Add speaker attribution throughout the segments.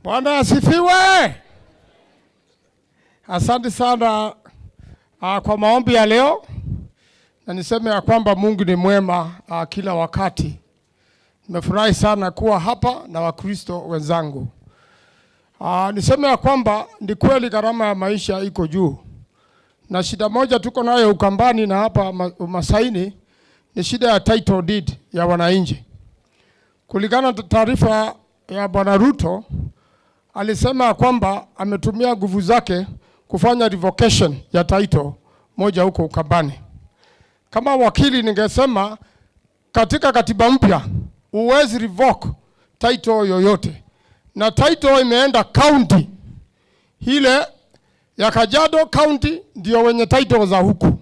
Speaker 1: Bwana asifiwe. Asante sana kwa maombi ya leo. Na niseme ya kwamba Mungu ni mwema kila wakati. Nimefurahi sana kuwa hapa na Wakristo wenzangu. Niseme ya kwamba ni kweli gharama ya maisha iko juu. Na shida moja tuko nayo Ukambani na hapa Masaini ni shida ya title deed ya wananchi. Kulingana na taarifa ya Bwana Ruto, alisema kwamba ametumia nguvu zake kufanya revocation ya title moja huko Ukambani. Kama wakili ningesema katika katiba mpya uwezi revoke title yoyote. Na title imeenda county. Ile ya Kajiado County ndio wenye title za huku.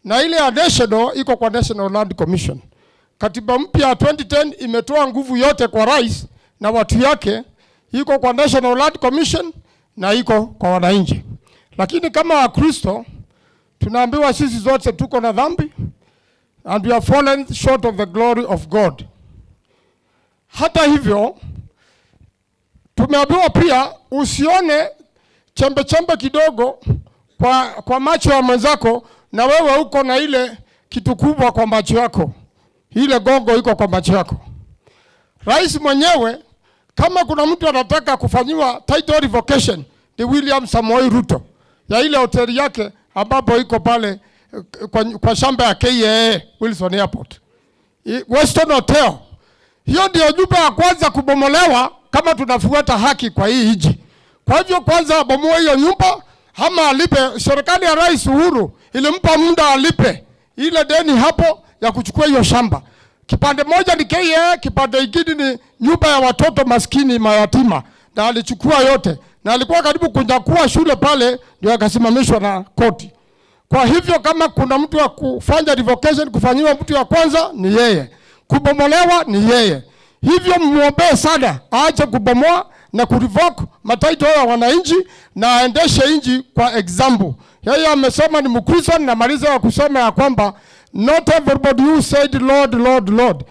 Speaker 1: Na ile ya national iko kwa National Land Commission. Katiba mpya ya 2010 imetoa nguvu yote kwa rais na watu yake, iko kwa National Land Commission na iko kwa wananchi. Lakini kama Wakristo tunaambiwa sisi zote tuko na dhambi and we have fallen short of the glory of God. Hata hivyo tumeambiwa pia usione chembe chembe kidogo kwa macho ya mwenzako na wewe uko na ile kitu kubwa kwa macho yako. Ile gongo iko kwa macho yako. Rais mwenyewe kama kuna mtu anataka kufanyiwa title revocation ni William Samoei Ruto ya ile hoteli yake ambapo iko pale kwa shamba ya KCAA Wilson Airport. Weston Hotel. Hiyo ndio nyumba ya kwanza kubomolewa kama tunafuata haki kwa hii nchi. Kwa hivyo kwanza abomoe hiyo nyumba ama alipe. Serikali ya Rais Uhuru ilimpa muda alipe ile deni hapo ya kuchukua hiyo shamba. Kipande moja ni KCAA, kipande kingine ni nyumba ya watoto maskini mayatima, na alichukua yote. Na alikuwa karibu kunyakua shule pale ndio akasimamishwa na koti. Kwa hivyo kama kuna mtu wa kufanya revocation kufanyiwa mtu wa kwanza ni yeye. Kubomolewa ni yeye. Hivyo muombe sana aache kubomoa na kurevoke matitle ya wananchi na aendeshe nchi kwa example. Yeye amesema ni Mkristo na maliza ya kusema ya kwamba not everybody who said Lord, Lord, Lord.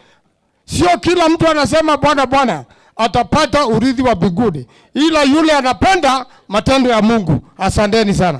Speaker 1: Sio kila mtu anasema Bwana Bwana atapata urithi wa mbinguni. Ila yule anapenda matendo ya Mungu. Asanteni sana.